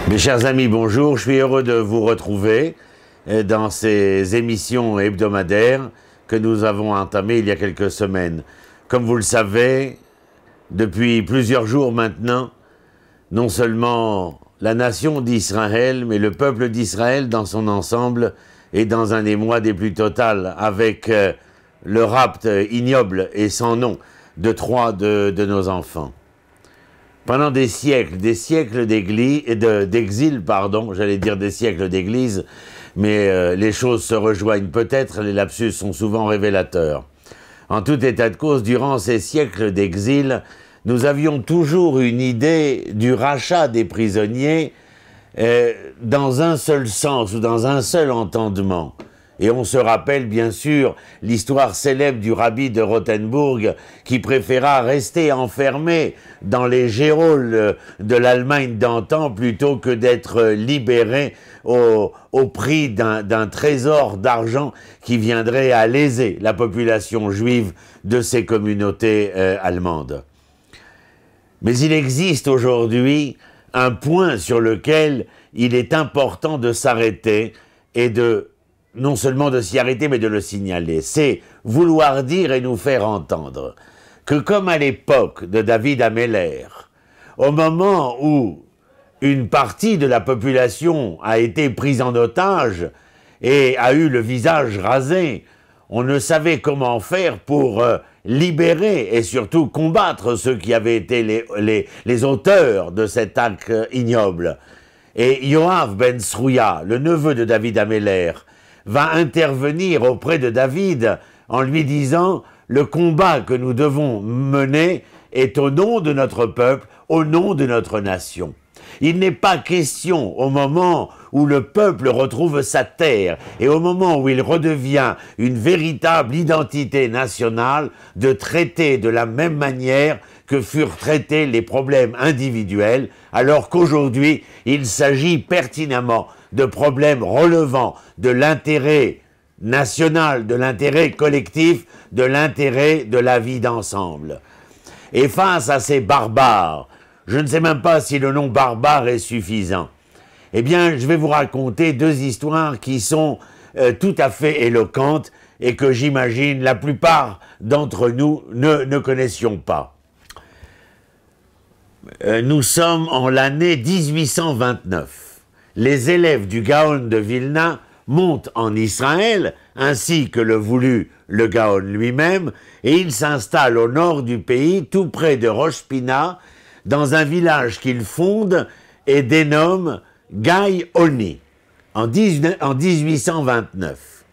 Mes chers amis, bonjour. Je suis heureux de vous retrouver dans ces émissions hebdomadaires que nous avons entamées il y a quelques semaines. Comme vous le savez, depuis plusieurs jours maintenant, non seulement la nation d'Israël, mais le peuple d'Israël dans son ensemble est dans un émoi des plus totales avec le rapt ignoble et sans nom de trois de nos enfants. Pendant des siècles d'exil, j'allais dire des siècles d'église, mais les choses se rejoignent peut-être, les lapsus sont souvent révélateurs. En tout état de cause, durant ces siècles d'exil, nous avions toujours une idée du rachat des prisonniers dans un seul sens ou dans un seul entendement. Et on se rappelle bien sûr l'histoire célèbre du rabbi de Rothenburg qui préféra rester enfermé dans les geôles de l'Allemagne d'antan plutôt que d'être libéré au prix d'un trésor d'argent qui viendrait à léser la population juive de ces communautés allemandes. Mais il existe aujourd'hui un point sur lequel il est important de s'arrêter et non seulement de s'y arrêter, mais de le signaler. C'est vouloir dire et nous faire entendre que comme à l'époque de David Ameller, au moment où une partie de la population a été prise en otage et a eu le visage rasé, on ne savait comment faire pour libérer et surtout combattre ceux qui avaient été les auteurs de cet acte ignoble. Et Yoav ben Srouya, le neveu de David Ameller, va intervenir auprès de David en lui disant « Le combat que nous devons mener est au nom de notre peuple, au nom de notre nation. » Il n'est pas question, au moment où le peuple retrouve sa terre et au moment où il redevient une véritable identité nationale, de traiter de la même manière que furent traités les problèmes individuels, alors qu'aujourd'hui, il s'agit pertinemment de problèmes relevant de l'intérêt national, de l'intérêt collectif, de l'intérêt de la vie d'ensemble. Et face à ces barbares, je ne sais même pas si le nom barbare est suffisant, eh bien, je vais vous raconter deux histoires qui sont tout à fait éloquentes et que j'imagine la plupart d'entre nous ne connaissions pas. Nous sommes en l'année 1829. Les élèves du Gaon de Vilna montent en Israël, ainsi que le voulut le Gaon lui-même, et ils s'installent au nord du pays, tout près de Rosh Pina, dans un village qu'ils fondent et dénomment Gai Oni, en 1829.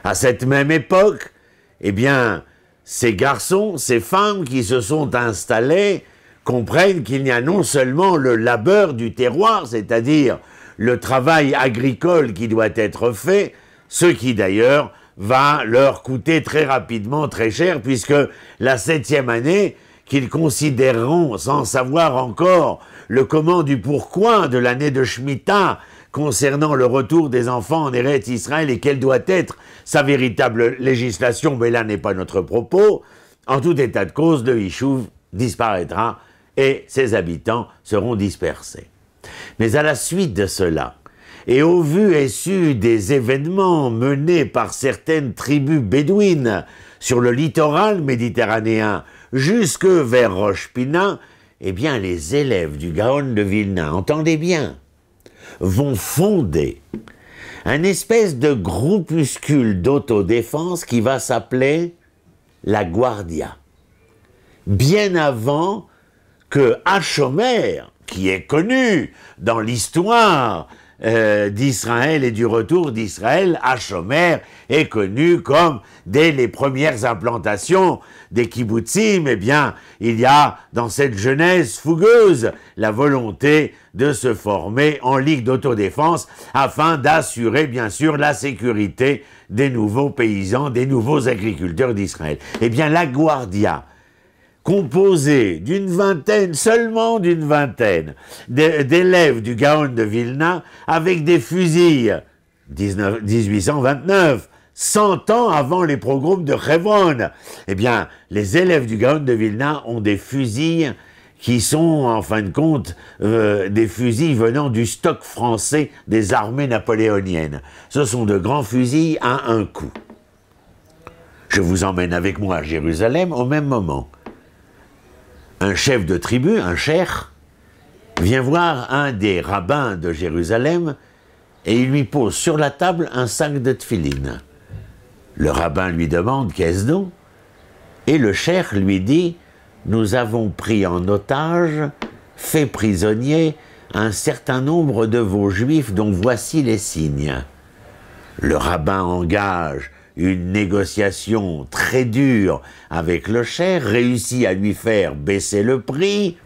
À cette même époque, eh bien, ces garçons, ces femmes qui se sont installés, comprennent qu'il n'y a non seulement le labeur du terroir, c'est-à-dire le travail agricole qui doit être fait, ce qui d'ailleurs va leur coûter très rapidement très cher, puisque la 7e année, qu'ils considéreront sans savoir encore le comment du pourquoi de l'année de Shemitah concernant le retour des enfants en Eretz Israël et quelle doit être sa véritable législation, mais là n'est pas notre propos, en tout état de cause, le Yishuv disparaîtra et ses habitants seront dispersés. Mais à la suite de cela, et au vu et su des événements menés par certaines tribus bédouines sur le littoral méditerranéen jusque vers Rosh Pina, eh bien les élèves du Gaon de Vilna, entendez bien, vont fonder un espèce de groupuscule d'autodéfense qui va s'appeler la Guardia. Bien avant que Hachomer, qui est connu dans l'histoire d'Israël et du retour d'Israël, Hachomer est connu comme, dès les premières implantations des kibbutzim, eh bien, il y a dans cette jeunesse fougueuse la volonté de se former en ligue d'autodéfense afin d'assurer, bien sûr, la sécurité des nouveaux paysans, des nouveaux agriculteurs d'Israël. Eh bien, la Guardia, composé d'une vingtaine, seulement d'une vingtaine, d'élèves du Gaon de Vilna, avec des fusils, 1829, 100 ans avant les pogroms de Hebron. Eh bien, les élèves du Gaon de Vilna ont des fusils qui sont, en fin de compte, des fusils venant du stock français des armées napoléoniennes. Ce sont de grands fusils à un coup. Je vous emmène avec moi à Jérusalem au même moment. Un chef de tribu, un cheikh, vient voir un des rabbins de Jérusalem et il lui pose sur la table un sac de tefilin. Le rabbin lui demande « Qu'est-ce donc ?» Et le cheikh lui dit « Nous avons pris en otage, fait prisonnier, un certain nombre de vos juifs dont voici les signes. » Le rabbin engage une négociation très dure avec le cheikh, réussit à lui faire baisser le prix,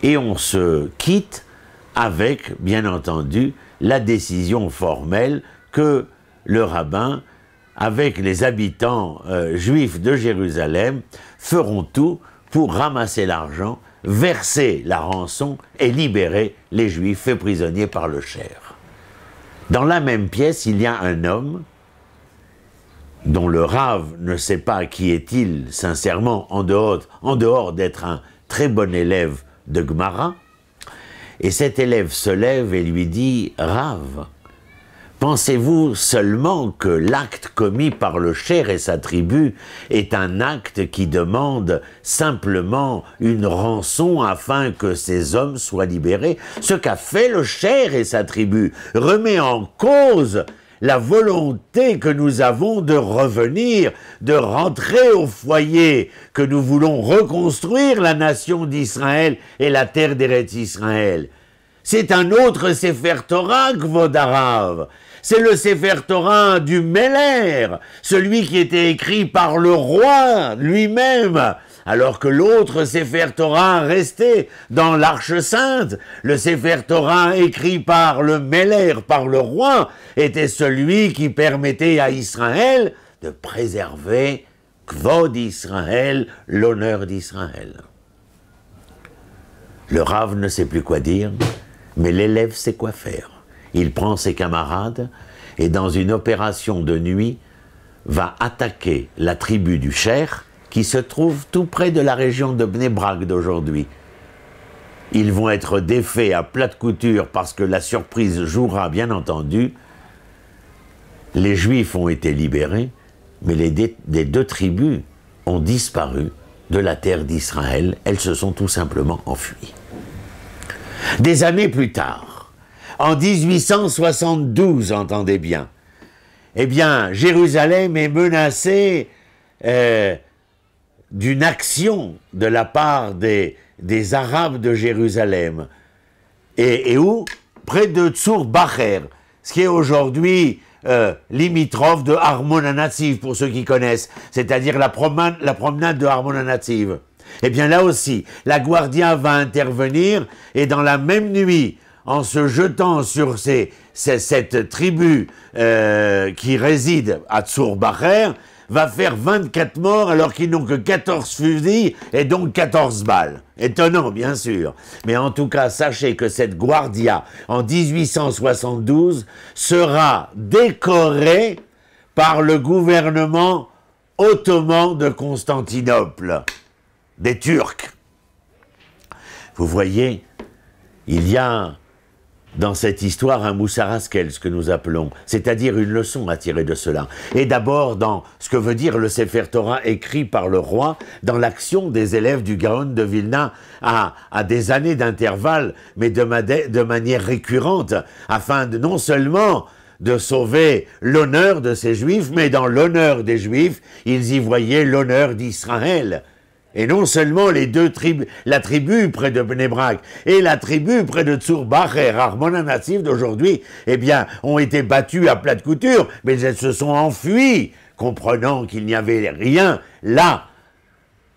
et on se quitte avec, bien entendu, la décision formelle que le rabbin, avec les habitants juifs de Jérusalem, feront tout pour ramasser l'argent, verser la rançon et libérer les juifs faits prisonniers par le cheikh. Dans la même pièce, il y a un homme dont le Rav ne sait pas qui est-il, sincèrement, en dehors d'être un très bon élève de Gemara, et cet élève se lève et lui dit « Rav, pensez-vous seulement que l'acte commis par le cheikh et sa tribu est un acte qui demande simplement une rançon afin que ces hommes soient libérés? Ce qu'a fait le cheikh et sa tribu remet en cause la volonté que nous avons de revenir, de rentrer au foyer, que nous voulons reconstruire la nation d'Israël et la terre d'Eretz Israël. C'est un autre Sefer Torah, Kvod Harav. C'est le Sefer Torah du Meller, celui qui était écrit par le roi lui-même, alors que l'autre Sefer Torah restait dans l'Arche Sainte. Le Sefer Torah écrit par le Meller, par le roi, était celui qui permettait à Israël de préserver Kvod Israël, l'honneur d'Israël. Le Rav ne sait plus quoi dire, mais l'élève sait quoi faire. Il prend ses camarades et dans une opération de nuit va attaquer la tribu du cheikh qui se trouve tout près de la région de Bnei Brak d'aujourd'hui. Ils vont être défaits à plate couture parce que la surprise jouera bien entendu. Les Juifs ont été libérés, mais les deux tribus ont disparu de la terre d'Israël. Elles se sont tout simplement enfuies. Des années plus tard, en 1872, entendez bien, eh bien, Jérusalem est menacée d'une action de la part des Arabes de Jérusalem. Et où? Près de Tzur Bacher, ce qui est aujourd'hui limitrophe de Armon HaNatsiv, pour ceux qui connaissent, c'est-à-dire la promenade de Armon HaNatsiv. Eh bien là aussi, la Guardia va intervenir et dans la même nuit, en se jetant sur cette tribu qui réside à Tzur Bacher, va faire 24 morts alors qu'ils n'ont que 14 fusils et donc 14 balles. Étonnant, bien sûr. Mais en tout cas, sachez que cette Guardia, en 1872, sera décorée par le gouvernement ottoman de Constantinople, des Turcs. Vous voyez, il y a dans cette histoire un Moussar Haskel, ce que nous appelons, c'est-à-dire une leçon à tirer de cela. Et d'abord dans ce que veut dire le Sefer Torah écrit par le roi, dans l'action des élèves du Gaon de Vilna à des années d'intervalle, mais de manière récurrente, afin de non seulement de sauver l'honneur de ces Juifs, mais dans l'honneur des Juifs, ils y voyaient l'honneur d'Israël. Et non seulement les deux tribus, la tribu près de Bnei Brak et la tribu près de Tzur Bacher, Armon HaNatsiv d'aujourd'hui, eh bien, ont été battus à plate couture, mais elles se sont enfuies, comprenant qu'il n'y avait rien là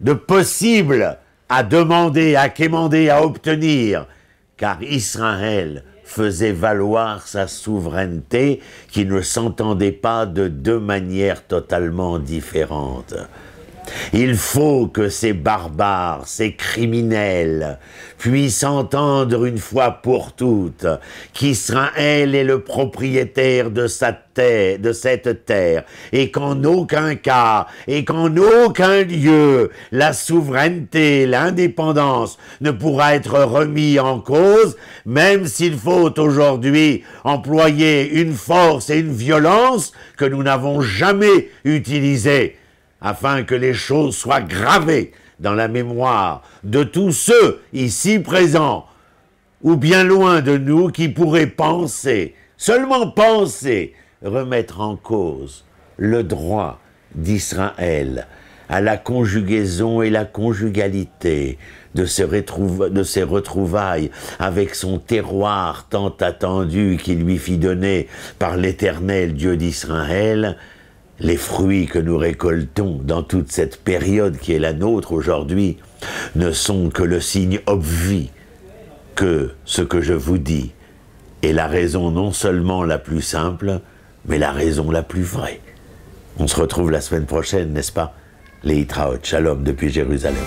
de possible à demander, à quémander, à obtenir, car Israël faisait valoir sa souveraineté qui ne s'entendait pas de deux manières totalement différentes. Il faut que ces barbares, ces criminels, puissent entendre une fois pour toutes qu'Israël est le propriétaire de cette terre, et qu'en aucun cas, et qu'en aucun lieu, la souveraineté, l'indépendance ne pourra être remis en cause, même s'il faut aujourd'hui employer une force et une violence que nous n'avons jamais utilisées, afin que les choses soient gravées dans la mémoire de tous ceux ici présents, ou bien loin de nous, qui pourraient penser, seulement penser, remettre en cause le droit d'Israël à la conjugaison et la conjugalité de ces retrouvailles avec son terroir tant attendu qui lui fit donner par l'Éternel Dieu d'Israël. Les fruits que nous récoltons dans toute cette période qui est la nôtre aujourd'hui ne sont que le signe obvi que ce que je vous dis est la raison non seulement la plus simple, mais la raison la plus vraie. On se retrouve la semaine prochaine, n'est-ce pas? Les Hitraot, Shalom depuis Jérusalem.